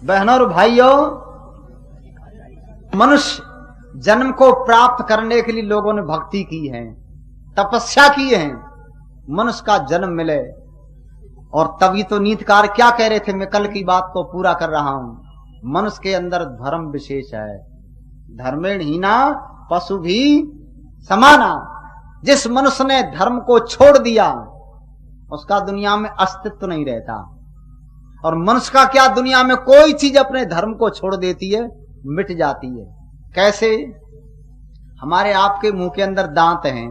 बहनों और भाइयों, मनुष्य जन्म को प्राप्त करने के लिए लोगों ने भक्ति की है, तपस्या की है, मनुष्य का जन्म मिले। और तभी तो नीतिकार क्या कह रहे थे, मैं कल की बात को पूरा कर रहा हूं। मनुष्य के अंदर धर्म विशेष है, धर्मेण हीना पशु भी समाना। जिस मनुष्य ने धर्म को छोड़ दिया उसका दुनिया में अस्तित्व नहीं रहता। और मनुष्य का क्या, दुनिया में कोई चीज अपने धर्म को छोड़ देती है मिट जाती है। कैसे? हमारे आपके मुंह के अंदर दांत हैं,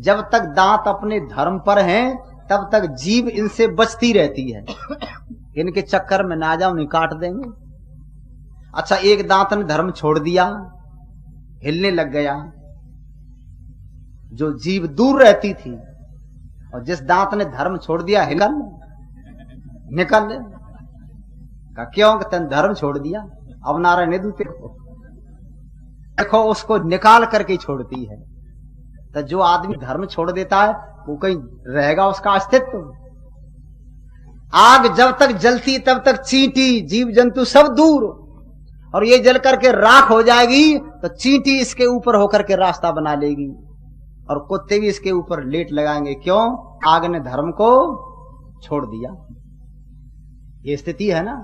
जब तक दांत अपने धर्म पर हैं तब तक जीभ इनसे बचती रहती है, इनके चक्कर में ना जाओ, नहीं काट देंगे। अच्छा, एक दांत ने धर्म छोड़ दिया, हिलने लग गया, जो जीभ दूर रहती थी, और जिस दांत ने धर्म छोड़ दिया निकल का क्यों? तेन धर्म छोड़ दिया, अब नारायण ने दूते देखो उसको निकाल करके छोड़ती है। तो जो आदमी धर्म छोड़ देता है वो कहीं रहेगा उसका अस्तित्व? आग जब तक जलती तब तक चींटी जीव जंतु सब दूर, और ये जल करके राख हो जाएगी तो चींटी इसके ऊपर होकर के रास्ता बना लेगी, और कुत्ते भी इसके ऊपर लेट लगाएंगे। क्यों? आग ने धर्म को छोड़ दिया। ये स्थिति है ना।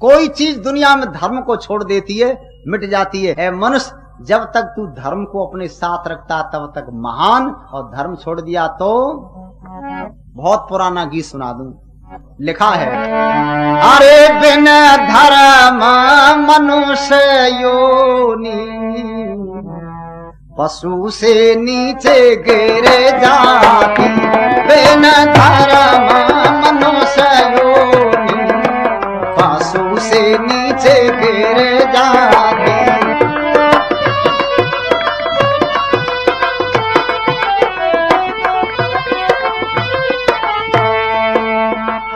कोई चीज दुनिया में धर्म को छोड़ देती है मिट जाती है। मनुष्य जब तक तू धर्म को अपने साथ रखता तब तक महान, और धर्म छोड़ दिया तो बहुत पुराना गीत सुना दूं। लिखा है, अरे बिन धर्म मनुष्य योनि पशु से नीचे गिर जाती। बिन धर्म मनुष्य योनि पशु से नीचे गिर जाती।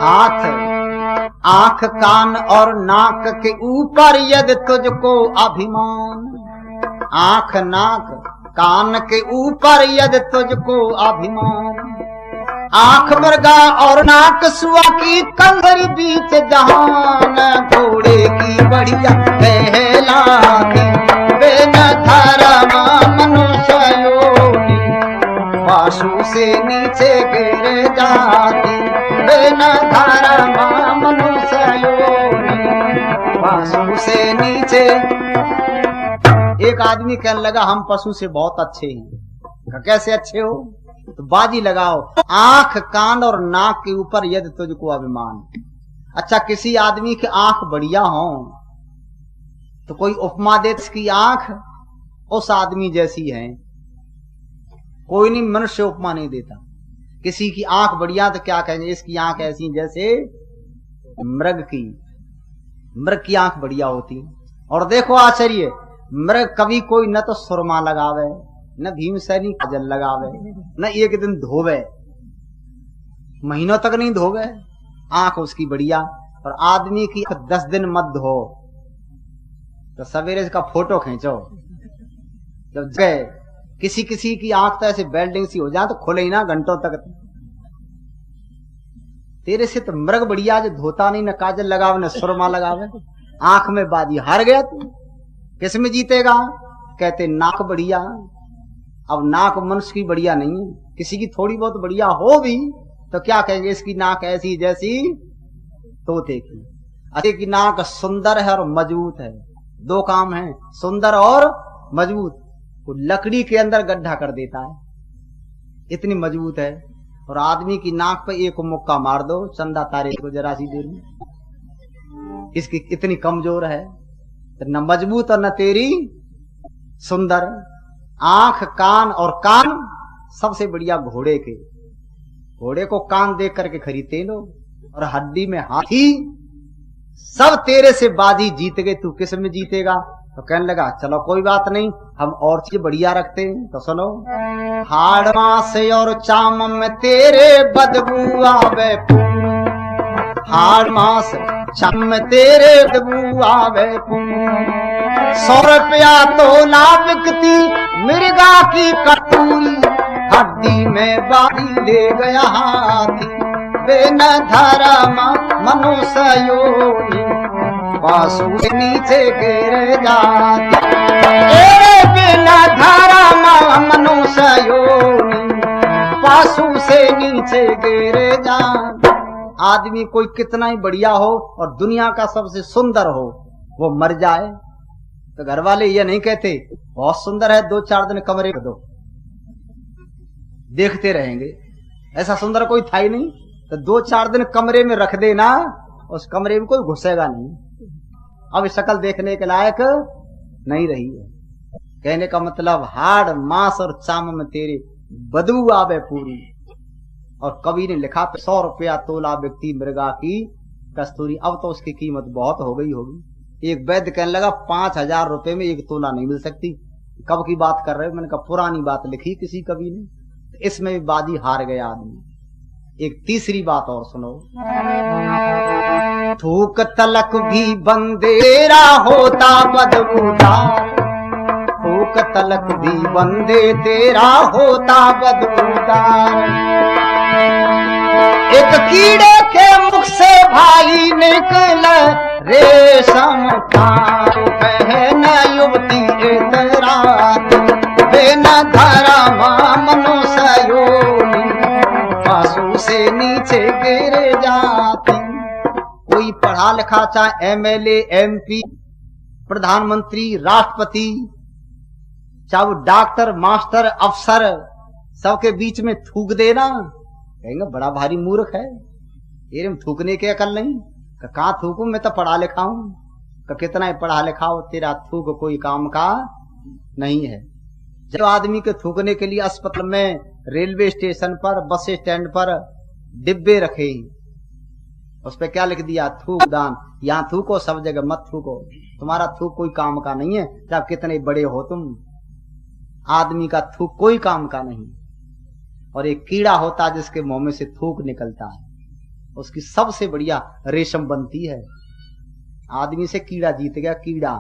हाथ, आंख, कान और नाक के ऊपर यदि तुझको अभिमान, आंख, नाक, कान के ऊपर यदि तुझको अभिमान, आंख मृगा और नाक सुआ की कंधरी बीच जहान, घोड़े की बढ़िया कहलाती। बिन धर्म मनुष्य योनि पशु से नीचे गिर जाती। बिन धर्म मनुष्य योनि पशु से नीचे। एक आदमी कहने लगा, हम पशु से बहुत अच्छे हैं। कैसे अच्छे हो? तो बाजी लगाओ, आंख, कान और नाक के ऊपर यदि तुझको अभिमान। अच्छा, किसी आदमी की आंख बढ़िया हो तो कोई उपमा दे, इसकी आंख उस आदमी जैसी है। कोई नहीं, मनुष्य उपमा नहीं देता। किसी की आंख बढ़िया तो क्या कहेंगे, इसकी आंख ऐसी जैसे मृग की। मृग की आंख बढ़िया होती। और देखो आश्चर्य, मृग कभी कोई न तो सुरमा लगावे, न भीमसेनी काजल लगावे, न एक दिन धोवे, महीनों तक नहीं धोवे, आंख उसकी बढ़िया। और आदमी की 10 दिन मत धो तो सवेरे इसका फोटो खींचो। जब गए किसी किसी की आंख तो ऐसे बेल्डिंग सी हो जाए तो खुले ही ना घंटों तक। तेरे से तो मृग बढ़िया, जो धोता नहीं, न काजल लगावे, न सुरमा लगावे, आंख में बाजी। हार गया तू, किस में जीतेगा? कहते नाक बढ़िया। अब नाक मनुष्य की बढ़िया नहीं है, किसी की थोड़ी बहुत बढ़िया हो भी तो क्या कहेंगे, इसकी नाक ऐसी जैसी तोते की। अच्छे की नाक सुंदर है और मजबूत है। दो काम है, सुंदर और मजबूत। वो लकड़ी के अंदर गड्ढा कर देता है, इतनी मजबूत है। और आदमी की नाक पे एक मुक्का मार दो, चंदा तारे को जरा सी देर में। इसकी इतनी कमजोर है, तो न मजबूत और न तेरी सुंदर। आंख, कान, और कान सबसे बढ़िया घोड़े के। घोड़े को कान देख करके खरीदते लोग, और हड्डी में हाथी। सब तेरे से बाजी जीत गए, तू किस में जीतेगा? तो कहने लगा, चलो कोई बात नहीं, हम और चीज बढ़िया रखते हैं। तो सुनो, हाड़ मांस और चाम में तेरे बदबू आवे, हाड़ मांस चाम में तेरे बदबू आवे। 100 रुपया तोला बिकती मिर्गा की कटोरी, हड्डी में बारी ले गया हाथी। बिन धर्म मनुष्य योनि पासू से नीचे गिर जाती। तेरे बिना धर्म मनुष्य योनि पासू से नीचे गिर जाती। आदमी कोई कितना ही बढ़िया हो और दुनिया का सबसे सुंदर हो, वो मर जाए तो घर वाले ये नहीं कहते बहुत सुंदर है, 2-4 दिन कमरे में दो, देखते रहेंगे। ऐसा सुंदर कोई था ही नहीं, तो 2-4 दिन कमरे में रख देना, उस कमरे में कोई घुसेगा नहीं। अब शक्ल देखने के लायक नहीं रही है। कहने का मतलब हाड़ मांस और चाम में तेरे बदबू आवे पूरी। और कवि ने लिखा 100 रुपया तोला व्यक्ति मृगा की कस्तूरी। अब तो उसकी कीमत बहुत हो गई होगी। एक वैद्य कहने लगा 5000 रुपए में 1 तोला नहीं मिल सकती। कब की बात कर रहे हो? मैंने कहा पुरानी बात लिखी किसी कवि ने। इसमें भी बाजी हार गया आदमी। एक तीसरी बात और सुनो, थूक तलक भी बंदेरा होता बदबूदार, थूक तलक भी बंदे तेरा होता बदबूदार। एक कीड़े के मुख से भाई निकल रेशम तार, बहन युवती इतरात बेन धर्म मनुष्य योनि पासू से नीचे गिर जाती। कोई पढ़ा लिखा चाहे MLA MP प्रधानमंत्री राष्ट्रपति, चाहे वो डॉक्टर मास्टर अफसर, सबके बीच में थूक देना, कहेंगे बड़ा भारी मूर्ख है, ये थूकने की अकल नहीं। कहाँ थूकूं, मैं तो पढ़ा लिखा हूं। कितना ही पढ़ा लिखा हो, तेरा थूक कोई काम का नहीं है। जब आदमी के थूकने के लिए अस्पताल में, रेलवे स्टेशन पर, बस स्टैंड पर डिब्बे रखे, उस पर क्या लिख दिया? थूक दान। यहाँ थूको, सब जगह मत थूको, तुम्हारा थूक कोई काम का नहीं है, चाहे कितने बड़े हो तुम। आदमी का थूक कोई काम का नहीं। और एक कीड़ा होता है जिसके मुंह में से थूक निकलता है, उसकी सबसे बढ़िया रेशम बनती है। आदमी से कीड़ा जीत गया। कीड़ा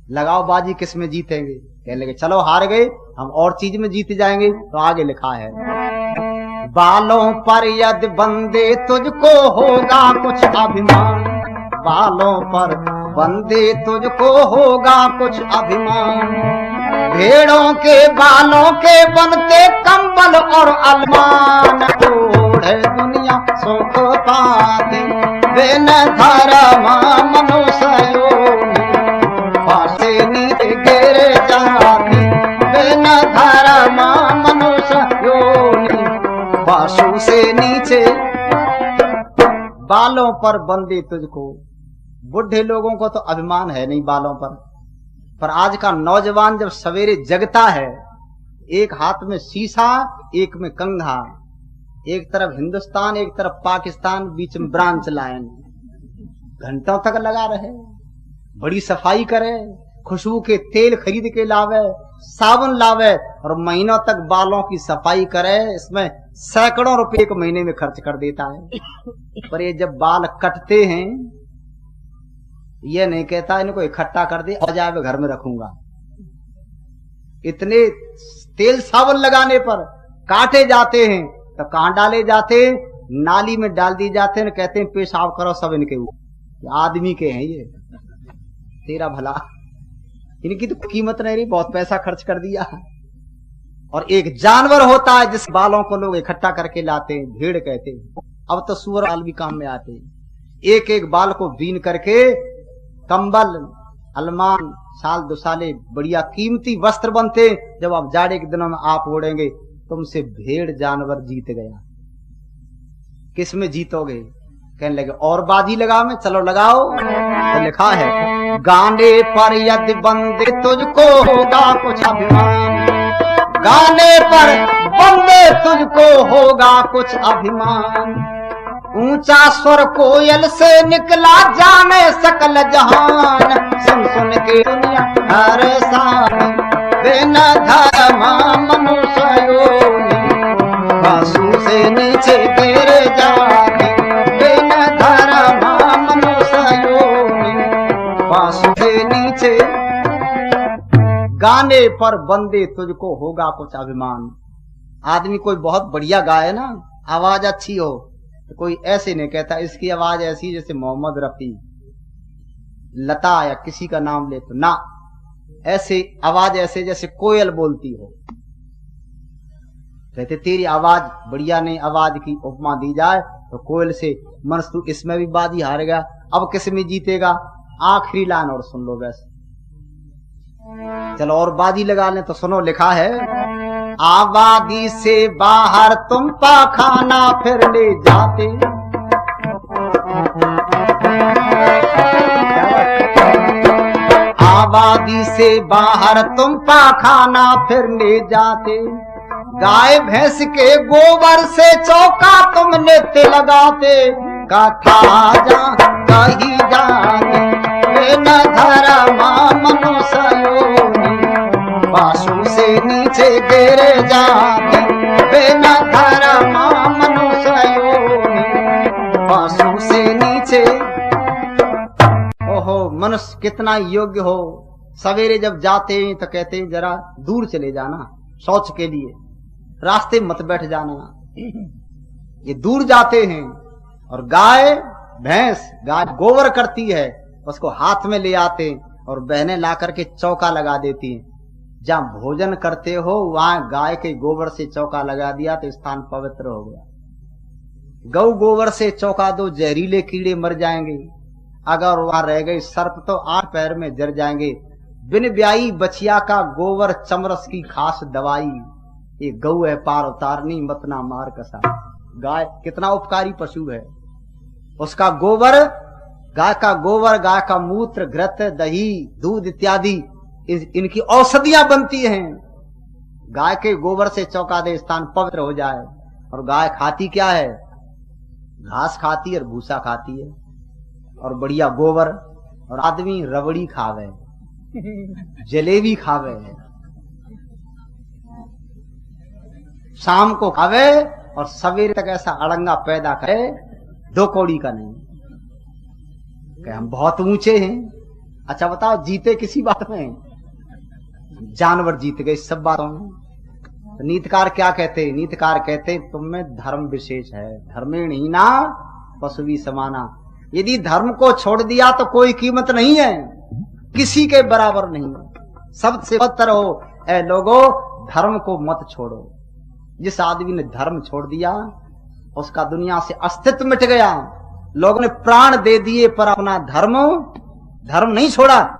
लगाओ बाजी, किस में जीतेंगे? कहने लगे चलो हार गए, हम और चीज में जीत जाएंगे। तो आगे लिखा है, बालों पर यदि बंदे तुझको होगा कुछ अभिमान, बालों पर बंदे तुझको होगा कुछ अभिमान। भेड़ों के बालों के बनते कंबल और अलमान, ओढ़े दुनिया सुख पाती बेन धर्म मनुष्य योनि पासे नीचे गिर जाती। बेन धर्म मनुष्य योनि पासू से नीचे। बालों पर बंदे तुझको, बुढ़े लोगों को तो अभिमान है नहीं बालों पर आज का नौजवान जब सवेरे जगता है, एक हाथ में शीशा, एक में कंघा, एक तरफ हिंदुस्तान, एक तरफ पाकिस्तान, बीच में ब्रांच लाइन, घंटों तक लगा रहे, बड़ी सफाई करे, खुशबू के तेल खरीद के लावे, साबुन लावे और महीनों तक बालों की सफाई करे। इसमें सैकड़ों रुपए एक महीने में खर्च कर देता है। पर ये जब बाल कटते हैं, ये नहीं कहता इनको इकट्ठा कर दे और जाए घर में रखूंगा। इतने तेल साबुन लगाने पर काटे जाते हैं, तो कहां डाले जाते? नाली में डाल दी जाते हैं। कहते हैं पेशाब करो सब इनके ऊपर, आदमी के हैं ये, तेरा भला। इनकी तो कीमत नहीं रही, बहुत पैसा खर्च कर दिया। और एक जानवर होता है जिस बालों को लोग इकट्ठा करके लाते हैं, भेड़ कहते हैं। अब तो सूअर बाल भी काम में आते हैं। एक एक बाल को बीन करके कंबल, अलमान, साल 2 साले बढ़िया कीमती वस्त्र बनते। जब आप जाड़े के दिनों में आप ओढ़ेंगे, तुमसे भेड़ जानवर जीत गया। किस में जीतोगे? कहने लगे और बाजी लगा में, चलो लगाओ। तो लिखा है, गाने पर यदि बंदे तुझको होगा कुछ अभिमान, गाने पर बंदे तुझको होगा कुछ अभिमान। ऊंचा स्वर कोयल से निकला जाने सकल जहान, सुन सुन के दुनिया हर सानी बेन धर्म मनुष्य योनि पासू से नीचे गिर जाती। बेन धर्म मनुष्य योनि पासू से नीचे। गाने पर बंदे तुझको होगा कुछ अभिमान। आदमी कोई बहुत बढ़िया गाए ना, आवाज अच्छी हो, तो कोई ऐसे नहीं कहता इसकी आवाज ऐसी जैसे मोहम्मद रफी, लता या किसी का नाम ले, तो ना, ऐसे आवाज ऐसे जैसे कोयल बोलती हो। कहते तेरी आवाज बढ़िया नहीं, आवाज की उपमा दी जाए तो कोयल से। मनस तू इसमें भी बाजी हार गया, अब किस में जीतेगा? आखिरी लाइन और सुन लो बस। चलो और बाजी लगा लें तो सुनो, लिखा है आबादी से बाहर तुम पाखाना फिर ले जाते, आबादी से बाहर तुम पाखाना फिर ले जाते, गाय भैंस के गोबर से चौका तुम नित्य लगाते, कथा जा कही जाने न धर्मा मनुष्य बासु से नीचे गिर जाते, बिना धर्मा मनुष्य बासु से नीचे। ओहो, मनुष्य कितना योग्य हो। सवेरे जब जाते हैं तो कहते हैं जरा दूर चले जाना शौच के लिए, रास्ते मत बैठ जाना। ये दूर जाते हैं। और गाय भैंस, गाय गोबर करती है, उसको हाथ में ले आते हैं और बहनें ला करके चौका लगा देती हैं। जहां भोजन करते हो वहां गाय के गोबर से चौका लगा दिया तो स्थान पवित्र हो गया। गौ गोबर से चौका दो, जहरीले कीड़े मर जाएंगे। अगर वहां रह गए सर्प तो 8 पैर में जर जाएंगे। बिन ब्याई बछिया का गोबर चमरस की खास दवाई, ये गौ है पार उतारनी मत ना मार कसा। गाय कितना उपकारी पशु है। उसका गोबर, गाय का गोबर, गाय का मूत्र, घृत, दही, दूध इत्यादि इनकी औषधियां बनती हैं। गाय के गोबर से चौका दे स्थान पवित्र हो जाए। और गाय खाती क्या है? घास खाती और भूसा खाती है और बढ़िया गोबर। और आदमी रबड़ी खावे, जलेबी खावे, शाम को खावे और सवेरे तक ऐसा अड़ंगा पैदा करे 2 कौड़ी का नहीं कि हम बहुत ऊंचे हैं। अच्छा बताओ, जीते किसी बात में? जानवर जीत गए सब बातों में। तो नीतकार क्या कहते हैं? नीतकार कहते तुम में धर्म विशेष है, धर्मेण हीना पशुवी समाना। यदि धर्म को छोड़ दिया तो कोई कीमत नहीं है, किसी के बराबर नहीं है, सबसे बदतर हो। ऐ लोगों, धर्म को मत छोड़ो। जिस आदमी ने धर्म छोड़ दिया उसका दुनिया से अस्तित्व मिट गया। लोगों ने प्राण दे दिए पर अपना धर्म नहीं छोड़ा।